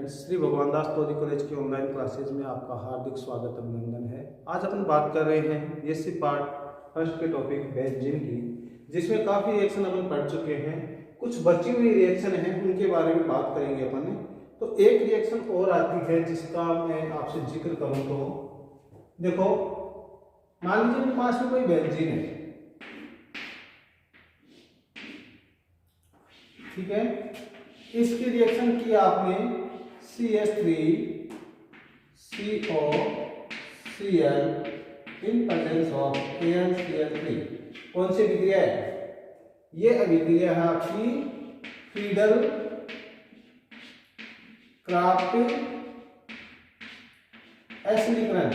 Friends, Shri भगवान दास तोरी college की ऑनलाइन क्लासेज में आपका हार्दिक स्वागत अभिनंदन है। आज अपन बात कर रहे हैं बीएससी पार्ट फर्स्ट के टॉपिक बेंजीन की, जिसमें काफ़ी रिएक्शन अपन पढ़ चुके हैं। कुछ बची हुई रिएक्शन हैं, उनके बारे में बात करेंगे अपन। तो एक रिएक्शन और आती है जिसका मैं आपसे जिक्र करूँ तो देखो, मान लीजिए मेरे पास में कोई बेंजीन है, ठीक है। इसकी रिएक्शन की आपने CH3 COCl in presence of AnCl3। कौन सी अभिक्रिया है? ये अभिक्रिया है आपकी फ्रीडल क्राफ्ट एसिडीकरण,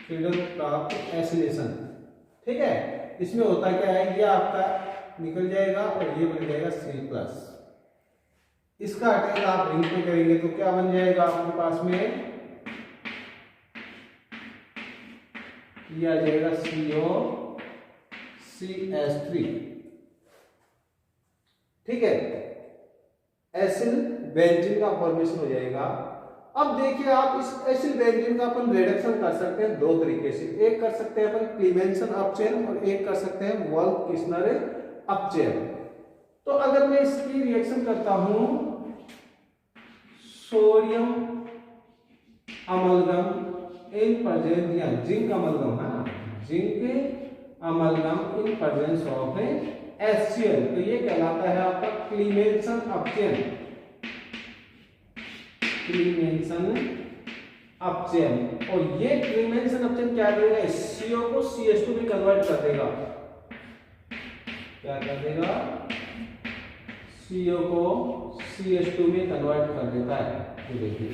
फ्रीडल क्राफ्ट एसिलेशन, ठीक है। इसमें होता क्या है, ये आपका निकल जाएगा और ये बन जाएगा C+। इसका अटैक आप रिंग पे करेंगे तो क्या बन जाएगा आपके पास में, ये आ जाएगा COCH3, ठीक है। एसिल बेंजीन का फॉर्मेशन हो जाएगा। अब देखिए, आप इस एसिल बेंजीन का अपन रिडक्शन कर सकते हैं दो तरीके से। एक कर सकते हैं अपन क्लीमेंसन अपचयन और एक कर सकते हैं वोल्फ-किर्चनर अपचयन। तो अगर मैं इसकी रिएक्शन करता हूं सोडियम अमलगम इन प्रेजेंस या जिंक अमलगम है ना, zinc amalgam in presence of HCl, तो ये कहलाता है आपका क्लीमेंसन अपचयन, क्लीमेंसन अपचयन। और ये क्लीमेंसन अपचयन क्या करेगा, CO को CH2 में कन्वर्ट कर देगा। क्या कर देगा? CO को CH2 में कन्वर्ट कर देता है। ये देखिए,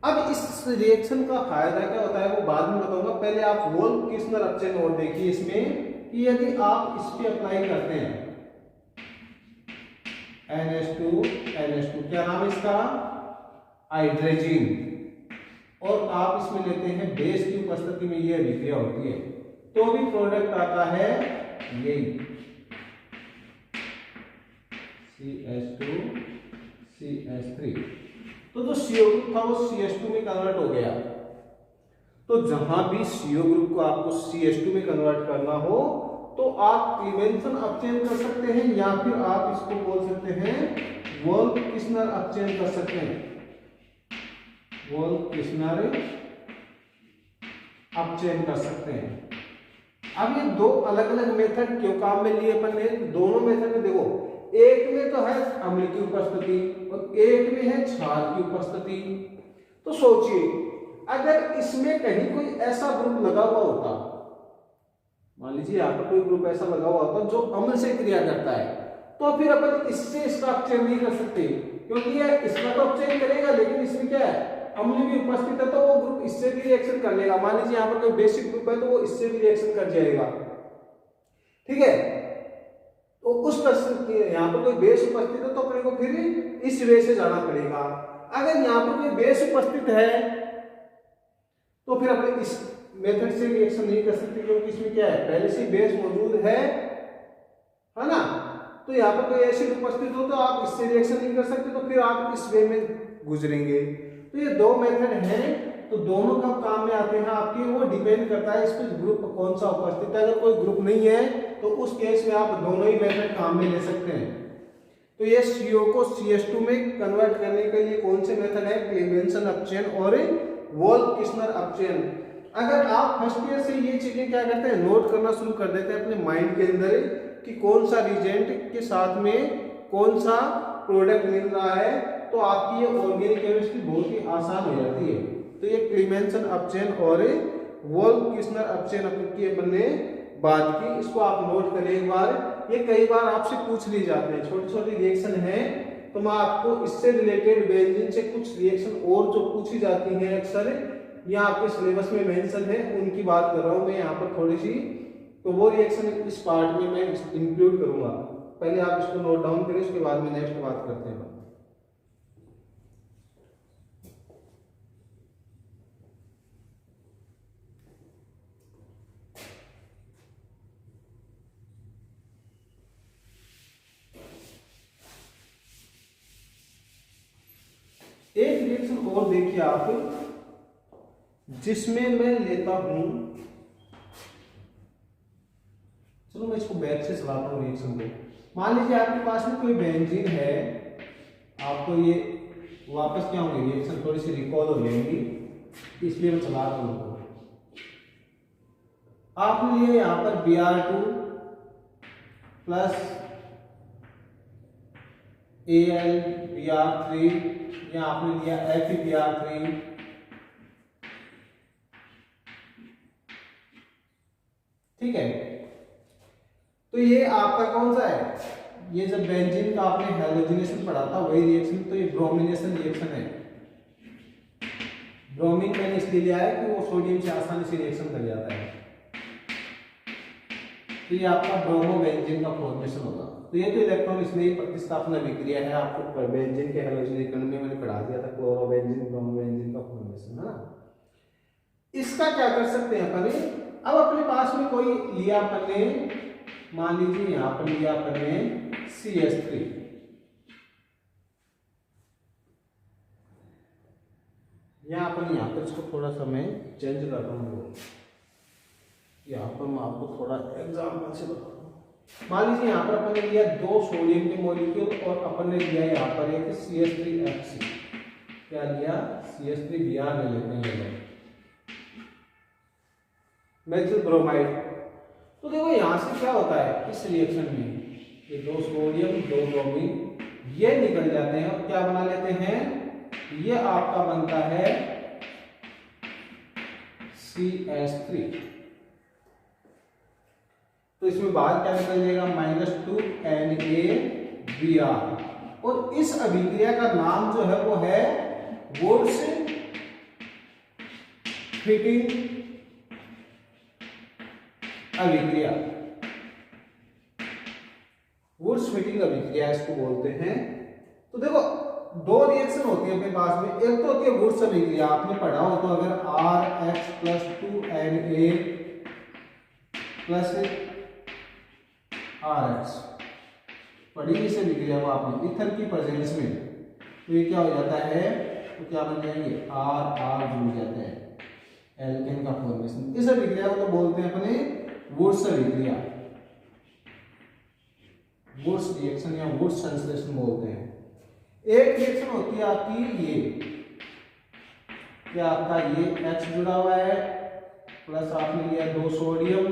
अब इस रिएक्शन का फायदा क्या होता है वो बाद में बताऊंगा। पहले आप वोल्फ-किर्चनर अपचयन और देखिए इसमें कि यदि आप इस पे अप्लाई करते हैं NH2, क्या नाम है इसका, हाइड्रोजन, और आप इसमें लेते हैं बेस की उपस्थिति में ये अभिक्रिया होती है, तो भी प्रोडक्ट आता है यही CH2 CH3। तो जो CO ग्रुप था वो CH2 में कन्वर्ट हो गया। तो जहां भी CO ग्रुप को आपको CH2 में कन्वर्ट करना हो तो आप क्लीमेंसन अपचयन कर सकते हैं, या फिर आप इसको बोल सकते हैं वोल्फ-किर्चनर अपचयन कर सकते हैं, वोल्फ-किर्चनर अपचयन कर सकते हैं। अब ये दो अलग अलग मेथड क्यों काम में लिए अपन ने? दोनों मेथड में देखो, एक में तो है अम्ल की उपस्थिति और एक में है क्षार की उपस्थिति। तो सोचिए, अगर इसमें कहीं कोई ऐसा ग्रुप लगा हुआ होता, मान लीजिए यहाँ पर कोई ग्रुप ऐसा लगा हुआ होता जो अम्ल से क्रिया करता है, तो फिर अपन इससे इसका अपचयन नहीं कर सकते, क्योंकि ये इसका तो अपचयन करेगा, लेकिन इसमें क्या है, अम्ल भी उपस्थित है, तो वो ग्रुप इससे भी रिएक्शन कर लेगा। मान लीजिए यहाँ पर कोई बेसिक ग्रुप है तो वो इससे भी रिएक्शन कर जाएगा, ठीक है। तो उस यहाँ पर कोई बेस उपस्थित है तो अपने को फिर इस वे से जाना पड़ेगा। अगर यहाँ पर कोई बेस उपस्थित है तो फिर अपने इस मेथड से रिएक्शन नहीं कर सकते, क्योंकि इसमें क्या है, पहले से बेस मौजूद है ना। तो यहाँ पर कोई एसिड उपस्थित हो तो आप इससे रिएक्शन नहीं कर सकते, तो फिर आप इस वे में गुजरेंगे। तो ये दो मेथड हैं, तो दोनों कब काम में आते हैं आपके, वो डिपेंड करता है इस पर ग्रुप कौन सा उपस्थित है। अगर कोई ग्रुप नहीं है तो उस केस में आप दोनों ही मेथड काम में ले सकते हैं। तो ये CO को CH2 में कन्वर्ट करने के लिए कौन से मेथड है, क्लीमेंसन अपचयन और वोल्फ-किर्चनर अपचयन। अगर आप फर्स्ट ईयर से ये चीजें क्या करते हैं, नोट करना शुरू कर देते हैं अपने माइंड के अंदर कि कौन सा रिएजेंट के साथ में कौन सा प्रोडक्ट मिल रहा है, तो आपकी ये ऑर्गेनिक केमिस्ट्री बहुत ही आसान हो जाती है। तो ये क्लीमेंसन अपचयन और वोल्फ-किर्चनर अपचयन की अपन ने बात की, इसको आप नोट करें एक बार। ये कई बार आपसे पूछ ली जाते हैं, छोटी छोटी रिएक्शन है, तो मैं आपको इससे रिलेटेड बेंजीन से कुछ रिएक्शन और जो पूछी जाती हैं अक्सर, या आपके सिलेबस में मेंशन है, उनकी बात कर रहा हूं मैं यहाँ पर थोड़ी सी। तो वो रिएक्शन इस पार्ट में मैं इंक्लूड करूंगा। पहले आप इसको नोट डाउन करें, उसके बाद में नेक्स्ट बात करते हैं। एक रिएक्शन और देखिए आप, जिसमें मैं लेता हूं, चलो मैं इसको बैक से चलाता हूं रिएक्शन को। मान लीजिए आपके पास में कोई बेंजीन है, आपको ये वापस क्या होंगे, रिएक्शन थोड़ी सी रिकॉल हो जाएंगी, इसलिए मैं चला रहा हूं। आपने लिया यहां पर Br2 प्लस AlBr3, या आपने लिया FeBr3, ठीक है। तो ये आपका कौन सा है, ये जब बेंजीन का आपने हैलोजिनेशन पढ़ा था वही रिएक्शन, तो ये ब्रोमिनेशन रिएक्शन है। ब्रोमीन मैंने इसलिए लिया है कि वो सोडियम से आसानी से रिएक्शन कर जाता है। तो ये आपका ब्रोमो बेंजीन का फॉर्मेशन होगा। तो ये तो इलेक्ट्रॉन स्नेही प्रतिस्थापन अभिक्रिया है, आपको बेंजीन के हैलोजनीकरण में मैंने पढ़ा दिया था, क्लोरो बेंजीन ब्रोमो बेंजीन का फॉर्मेशन, है ना। इसका क्या कर सकते हैं अपन, अब अपने पास में कोई लिया अपन ने, मान लीजिए यहां पर लिया अपन ने CH3, यहां पर इसको थोड़ा सा मैं चेंज कर रहा हूँ, यहाँ पर मैं आपको थोड़ा एग्जाम्पल से बताता हूँ। मान लीजिए यहाँ पर अपन ने लिया 2 सोडियम के मॉलिक्यूल और अपन ने लिया यहाँ पर एक CH3Hc, क्या लिया, CH3Br ले लेते हैं मेथिल ब्रोमाइड। तो देखो यहाँ से क्या होता है इस रिएक्शन में, ये 2 सोडियम 2 ब्रोमीन ये निकल जाते हैं और क्या बना लेते हैं, ये आपका बनता है CH3। तो इसमें बाहर क्या निकल जाएगा, -2NaBr, और इस अभिक्रिया का नाम जो है वो है वुड्स फिटिंग अभिक्रिया। वुड्स फिटिंग अभिक्रिया इसको बोलते हैं। तो देखो 2 रिएक्शन होती है अपने पास में, एक तो होती है वुड्स अभिक्रिया, आपने पढ़ा हो तो, अगर RH + 2Na + RH पढ़ी इसे अभिक्रिया को आपने ईथर की प्रेजेंस में, तो ये क्या हो जाता है, तो क्या बन जाएंगे R जुड़ जाते हैं, एल्केन का फॉर्मेशन। इस अभिक्रिया को तो बोलते हैं अपने वुड्स अभिक्रिया, वुड्स रिएक्शन या वुड्स संश्लेषण बोलते हैं। एक रिएक्शन होती है आपकी ये, क्या आपका ये H जुड़ा हुआ है, प्लस आपने लिया 2 सोडियम,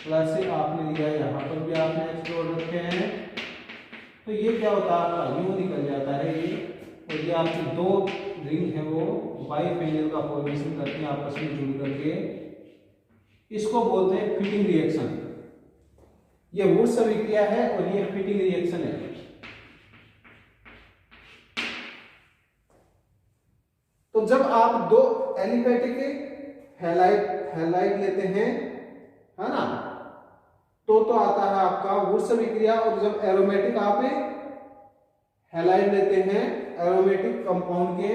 प्लस आपने लिया यहाँ पर भी आपने H जोड़ रखे हैं, तो ये क्या होता है आपका यूं निकल जाता है ये, और ये आपकी 2 रिंग है वो बाइफेनिल का फॉर्मेशन करते हैं आपस में जुड़ करके, इसको बोलते हैं फिटिंग रिएक्शन। ये वुड्स अभिक्रिया है और ये फिटिंग रिएक्शन है। तो जब आप 2 एलिफेटिक हैलाइड लेते हैं, है ना, तो आता है आपका वुड्स अभिक्रिया, और जब एरोमेटिक आप हैलाइड लेते हैं एरोमेटिक कंपाउंड के,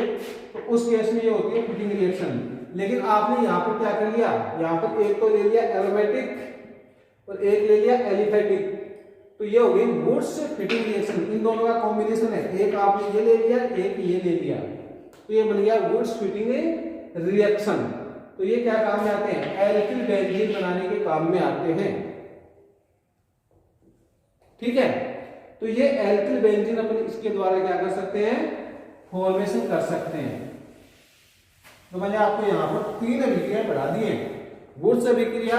तो उस केस में ये होती है फिटिंग रिएक्शन। लेकिन आपने यहाँ पर क्या कर लिया, यहाँ पर एक तो ले लिया एरोमेटिक और एक ले लिया एलिफेटिक, तो ये हो गई वुड्स फिटिंग रिएक्शन। इन दोनों का कॉम्बिनेशन है, एक आपने ये ले लिया एक ये ले लिया, तो ये बन गया वुड्स फिटिंग रिएक्शन। तो ये क्या काम में आते हैं, एल्किल बेंजीन बनाने के काम में आते हैं, ठीक है। तो ये एल्किल बेंजीन अपन इसके द्वारा क्या कर सकते हैं, फॉर्मेशन कर सकते हैं। तो मैंने आपको यहां पर 3 अभिक्रिया पढ़ा दी है, वुड्स अभिक्रिया,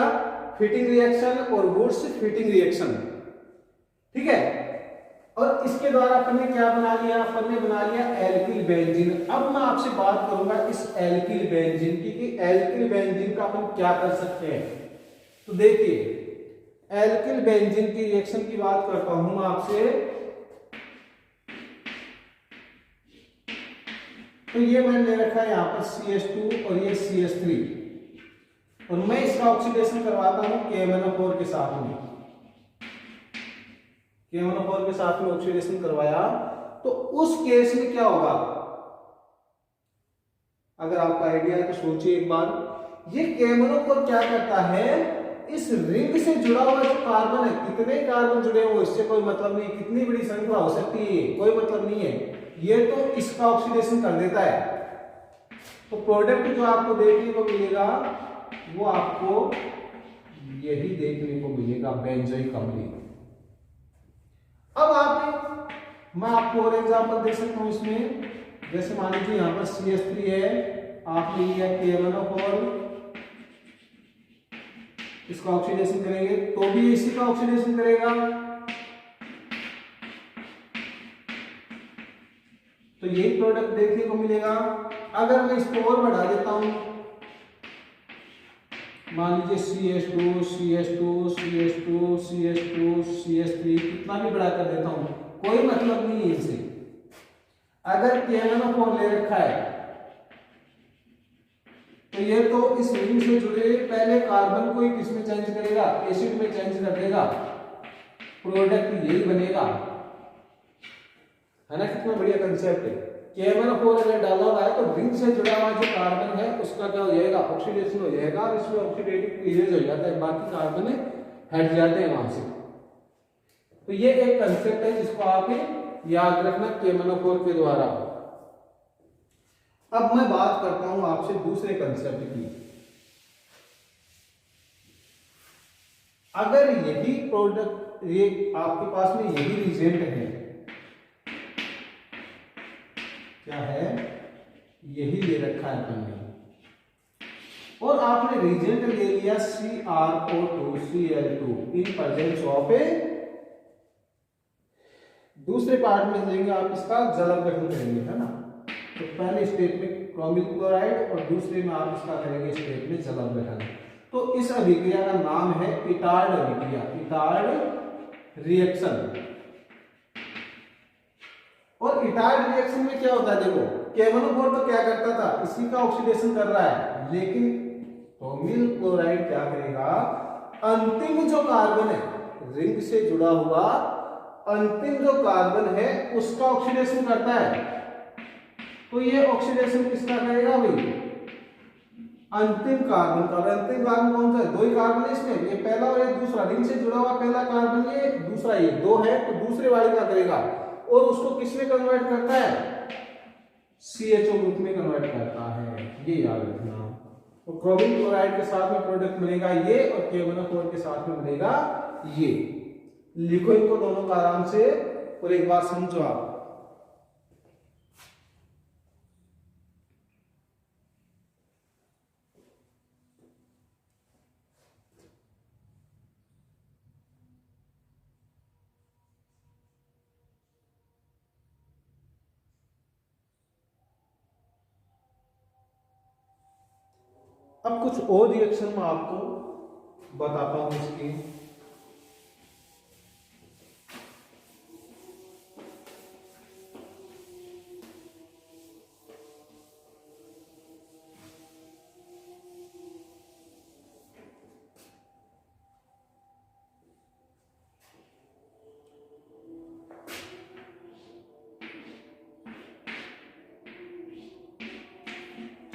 फिटिंग रिएक्शन और वुड्स फिटिंग रिएक्शन, ठीक है। और इसके द्वारा अपन ने क्या बना लिया, अपन ने बना लिया एल्किल बेंजीन। अब मैं आपसे बात करूंगा इस एल्किल बेंजीन की, कि एल्किल बेंजीन का अपन क्या कर सकते हैं। तो देखिए एल्किल बेंजीन की रिएक्शन की बात करता हूं मैं आपसे, तो ये मैंने ले रखा है यहां पर CH2 और ये CH3, और मैं इसका ऑक्सीडेशन करवाता हूं KMnO4 के साथ में, KMnO4 के साथ में ऑक्सीडेशन करवाया, तो उस केस में क्या होगा, अगर आपका आइडिया है तो सोचिए एक बार। ये KMnO4 क्या करता है, इस रिंग से जुड़ा हुआ जो कार्बन है, कितने कार्बन जुड़े हुए इससे कोई मतलब नहीं, कितनी बड़ी संख्या हो सकती है कोई मतलब नहीं है, ये तो इसका ऑक्सीडेशन कर देता है। तो प्रोडक्ट जो आपको देखने को मिलेगा वो आपको यही देखने को मिलेगा, बेंजोइक अम्ल। अब मैं आपको और एग्जांपल दे सकता हूं इसमें। जैसे मान लीजिए यहाँ पर CH3 है, आपने लिया KMnO4, इसका ऑक्सीडेशन करेंगे तो भी इसी का ऑक्सीडेशन करेगा। तो यही प्रोडक्ट देखने को मिलेगा। अगर मैं इसको और बढ़ा देता हूं, मान लीजिए CH2 CH2 CH2 CH2 CH3, कितना भी बड़ा कर देता हूं, कोई मतलब नहीं है इसे। अगर KMnO4 ले रखा है तो ये तो इस रिंग से जुड़े पहले कार्बन को ही किसमें चेंज करेगा, एसिड में चेंज कर देगा, प्रोडक्ट यही बनेगा, है ना। कितना बढ़िया कंसेप्ट है। KMnO4 अगर डाला हुआ है तो रिंग से जुड़ा हुआ जो कार्बन है उसका क्या हो जाएगा, ऑक्सीडेशन हो जाएगा, और इसमें ऑक्सीडेटिव क्लीवेज हो जाता है, बाकी कार्बन हट जाते हैं वहां से। तो ये एक कंसेप्ट है जिसको आप याद रखना KMnO4 के द्वारा। अब मैं बात करता हूं आपसे दूसरे कंसेप्ट की। अगर यही प्रोडक्ट, ये आपके पास में यही रिजेंट है, क्या है, यही ले रखा है अपन ने, और आपने रिजेंट ले लिया CrO2Cl2 इन प्रेजेंस ऑफ ए, दूसरे पार्ट में लेंगे आप इसका जल अपघटन करेंगे, है ना। तो पहले स्टेप में क्रोमिल क्लोराइड और दूसरे में आप इसका करेंगे स्टेप में जल अपघटन। तो इस अभिक्रिया का नाम है इटार्ड अभिक्रिया, इटार्ड रिएक्शन। और इटार्ड रिएक्शन में क्या होता है, देखो KMnO4 तो क्या करता था, इसी का ऑक्सीडेशन कर रहा है, लेकिन क्रोमिल क्लोराइड क्या करेगा, अंतिम जो कार्बन है, रिंग से जुड़ा हुआ अंतिम जो कार्बन है उसका ऑक्सीडेशन करता है। तो ये ऑक्सीडेशन किसका करेगा भाई, अंतिम कार्बन का। अंतिम कार्बन कौन सा है, दो ही कार्बन है इसमें, ये पहला और ये दूसरा, रिंग से जुड़ा हुआ पहला कार्बन ये, दूसरा ये, दो है, तो दूसरे वाले का करेगा, और उसको किसमें कन्वर्ट करता है, CHO ग्रुप में कन्वर्ट करता है, ये याद रखना। तो क्रोमिल क्लोराइड के साथ में प्रोडक्ट मिलेगा ये, और KMnO4 के साथ में मिलेगा ये। लिखो इनको दोनों का आराम से और एक बार समझो आप। अब कुछ और रिएक्शन मैं आपको बताता हूं इसकी।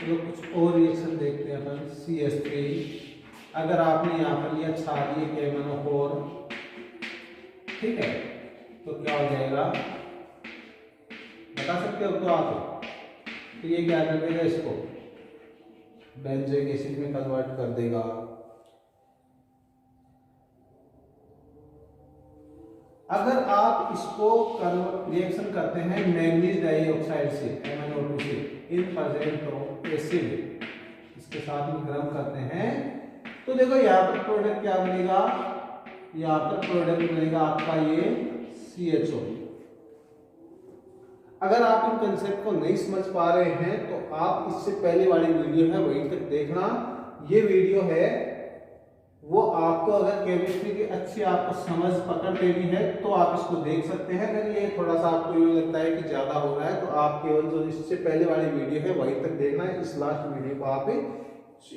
चलो कुछ और रिएक्शन देखते हैं अपन। CH3, अगर आपने यहाँ पर लिया क्षारीय KMnO4, ठीक है, तो क्या हो जाएगा बता सकते हो तो आप। तो ये क्या कर देगा, इसको बेंजोइक एसिड में कन्वर्ट कर देगा। अगर आप इसको रिएक्शन करते हैं मैंगनीज डाइऑक्साइड से, MnO2 से, इन प्रेजेंट ऑफ एसिड, इसके साथ में गर्म करते हैं, तो देखो यहाँ पर प्रोडक्ट क्या बनेगा, यहाँ पर प्रोडक्ट बनेगा आपका ये CHO। अगर आप इन कंसेप्ट को नहीं समझ पा रहे हैं तो आप इससे पहले वाली वीडियो है वहीं तक देखना। ये वीडियो है वो आपको, अगर केमिस्ट्री की अच्छी आपको समझ पकड़ लेनी है तो आप इसको देख सकते हैं। अगर ये थोड़ा सा आपको ये लगता है कि ज्यादा हो रहा है तो आप केवल जो इससे पहले वाली वीडियो है वहीं तक देखना है, इस लास्ट वीडियो को आप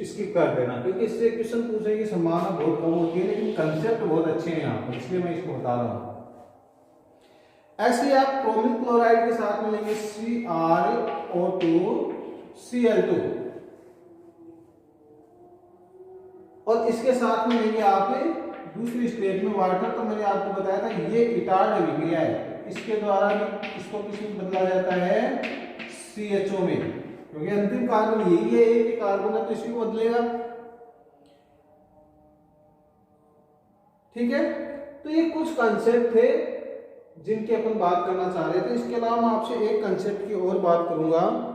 स्किप कर देना, क्योंकि इससे क्वेश्चन पूछने की संभावना बहुत कम होती है, लेकिन कंसेप्ट बहुत अच्छे हैं यहाँ पर, इसलिए मैं इसको बता रहा हूँ। ऐसे आप क्रोमिल क्लोराइड के साथ में लेंगे CrO2Cl2, और इसके साथ में लेंगे आप दूसरी स्टेप में वाटर। तो मैंने आपको बताया था ये इटार्ड अभिक्रिया है, इसके द्वारा भी इसको किसमें बदला जाता है, CHO में, क्योंकि अंतिम कार्बन यही है, एक कार्बन है तो इसी को बदलेगा। ठीक है, तो ये कुछ कंसेप्ट थे जिनकी अपन बात करना चाह रहे थे। इसके अलावा मैं आपसे एक कंसेप्ट की और बात करूंगा।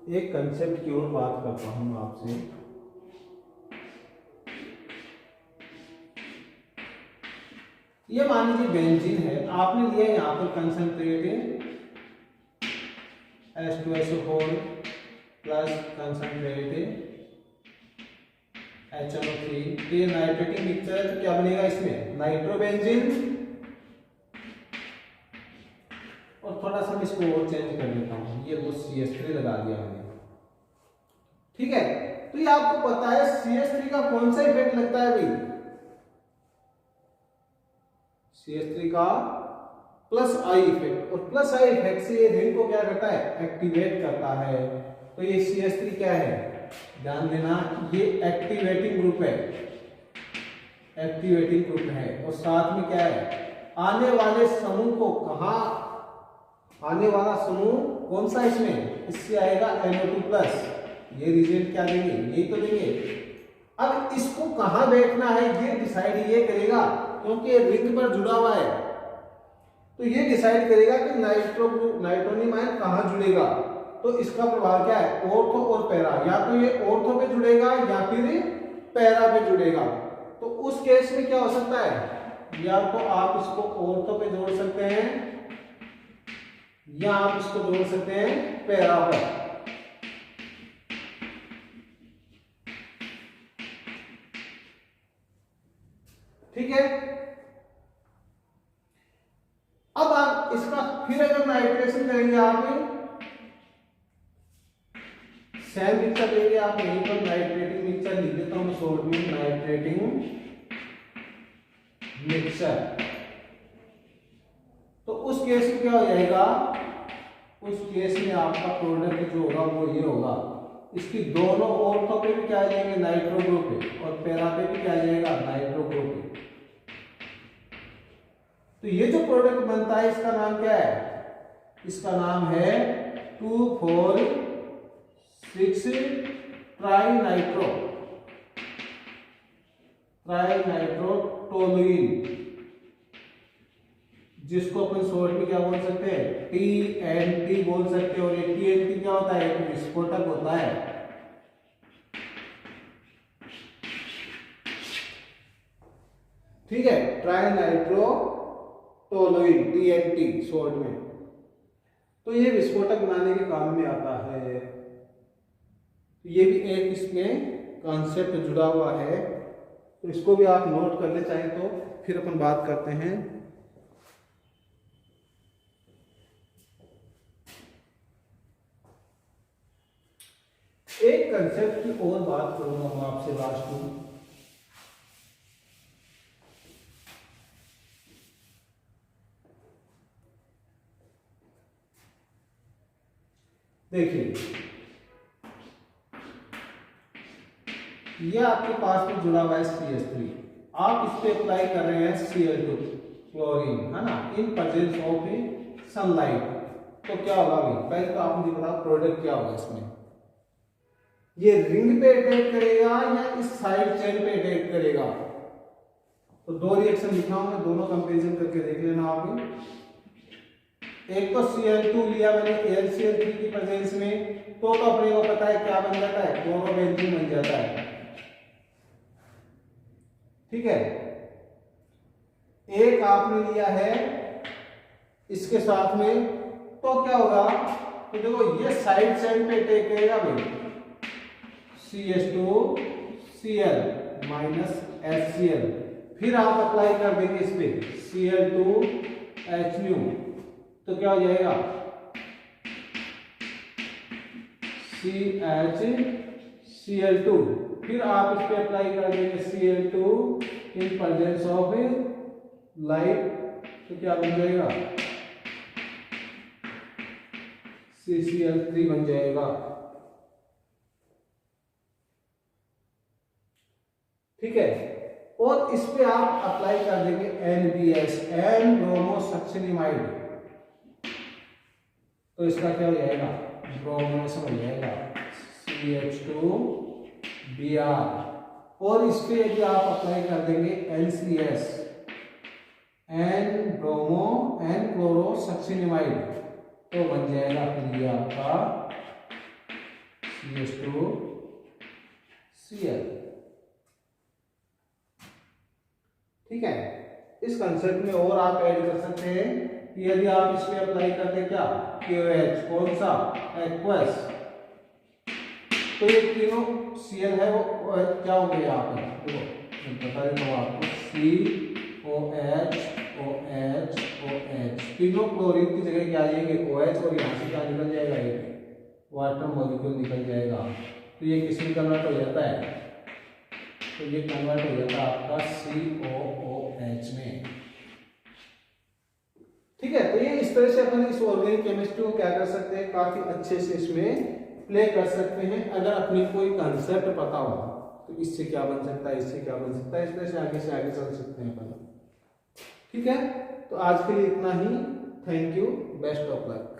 एक कंसेप्ट की और बात करता हूं आपसे। ये मान लीजिए बेंजीन है, आपने लिया यहां पर concentrate H2SO4 plus concentrate HNO3, ये नाइट्रेटिक मिक्सचर है, तो क्या बनेगा इसमें, नाइट्रोबेंजीन। और थोड़ा सा मैं इसको और चेंज कर देता हूं, ये वो CH3 लगा दिया मैंने। ठीक है, तो ये आपको पता है CH3 का कौन सा इफेक्ट लगता है भाई, CH3 का प्लस आई इफेक्ट, और प्लस आई इफेक्ट से ये रिंग को क्या करता है, एक्टिवेट करता है। तो ये CH3 क्या है, ध्यान देना, ये एक्टिवेटिंग ग्रुप है, एक्टिवेटिंग ग्रुप है। और साथ में क्या है, आने वाले समूह को कहा, आने वाला समूह कौन सा इसमें, इससे आएगा NO2+, ये रिजल्ट क्या देंगे, यही तो देंगे। अब इसको कहां बैठना है ये डिसाइड ये करेगा, क्योंकि रिंग पर जुड़ा हुआ है, तो ये डिसाइड करेगा कि नाइट्रोनियम आयन कहां जुड़ेगा। तो इसका प्रभाव क्या है, ऑर्थो और पैरा, या तो ये ऑर्थो पे जुड़ेगा या फिर पैरा पे जुड़ेगा। तो उस केस में क्या हो सकता है, या तो आप इसको ऑर्थो पे जोड़ सकते हैं या आप इसको जोड़ सकते हैं पैरा पर। ठीक है, अब आप इसका फिर अगर नाइट्रेशन करेंगे, आप सेल मिक्सचर लेंगे, आप यहीं पर नाइट्रेटिंग मिक्सचर लिख देता हूं शॉर्ट में, नाइट्रेटिंग मिक्सचर। तो उस केस में क्या हो जाएगा, उस केस में आपका प्रोडक्ट जो होगा वो ये होगा, इसकी दोनों ऑर्थो पे भी क्या आ जाएंगे, नाइट्रो ग्रुप पे, और पैरा पे भी क्या आ जाएगा, नाइट्रो ग्रुप पे। तो ये जो प्रोडक्ट बनता है इसका नाम क्या है, इसका नाम है 2,4,6 ट्राइनाइट्रोटोलुइन, जिसको अपन शॉर्ट में क्या बोल सकते हैं, TNT बोल सकते हैं। और ये TNT क्या होता है, एक विस्फोटक होता है। ठीक है, ट्राइनाइट्रोटोलुइन, TNT शॉर्ट में। तो ये विस्फोटक बनाने के काम में आता है। ये भी एक इसमें कॉन्सेप्ट जुड़ा हुआ है, तो इसको भी आप नोट कर ले चाहे तो, फिर अपन बात करते हैं। एक कंसेप्ट की और बात करूंगा मैं आपसे लास्ट में। देखिए, ये आपके पास में जुड़ा हुआ है CH3, आप इस पे अप्लाई कर रहे हैं Cl2 क्लोरीन, है ना, इन प्रेजेंस ऑफ सनलाइट। तो क्या होगा भाई, पहले तो आपने बताया प्रोडक्ट क्या होगा इसमें, ये रिंग पे अटैक करेगा या इस साइड चेन पे अटैक करेगा। तो दो रिएक्शन लिखा हूं मैं, दोनों कंपैरिजन करके देख लेना आपने। एक तो Cl2 लिया मैंने AlCl3 की प्रेजेंस में, तो अपने को पता है क्या बन जाता है, क्लोरोबेंजीन बन जाता है। ठीक है, एक आपने लिया है इसके साथ में, तो क्या होगा, तो देखो ये साइड चेन पे अटैक करेगा भाई, CH2Cl माइनस HCl, फिर आप अप्लाई कर देंगे इस पे Cl2H, तो क्या हो जाएगा, CHCl2, फिर आप इस पे अप्लाई कर देंगे Cl2 in presence of light, तो क्या बन जाएगा CCl3 बन जाएगा। ठीक है, और इस पे आप अप्लाई कर देंगे NBS, एन ब्रोमो सक्सिनिमाइड, तो इसका क्या हो जाएगा, ब्रोमोनेशन हो जाएगा CH2Br। और इस पे यदि आप अप्लाई कर देंगे NCS, N bromo N chloro succinimide, तो बन जाएगा फिर ये आपका CH2Cl। ठीक है, इस कंसेप्ट में और आप ऐड कर सकते हैं कि यदि आप इसमें अप्लाई करते हैं क्या, KOH, कौन सा, एक्वस, तो ये तीनों Cl है वो क्या हो गया यहाँ पर, देखो बता देता हूँ आपको, COH OH OH, तीनों क्लोरीन की जगह क्या आ जाएंगे, OH, और यहाँ से क्या निकल जाएगा, एक वाटर मॉलिक्यूल निकल जाएगा। तो ये किसमें कन्वर्ट हो जाता है, तो ये कन्वर्ट हो जाता है आपका COOH में। ठीक है, तो ये इस तरह से अपन इस ऑर्गेनिक केमिस्ट्री को क्या कर सकते हैं, काफी अच्छे से इसमें प्ले कर सकते हैं। अगर अपनी कोई कंसेप्ट पता हो तो इससे क्या बन सकता है, इससे क्या बन सकता है, इस तरह से आगे चल सकते हैं अपन। ठीक है, तो आज के लिए इतना ही। Thank you, best of luck.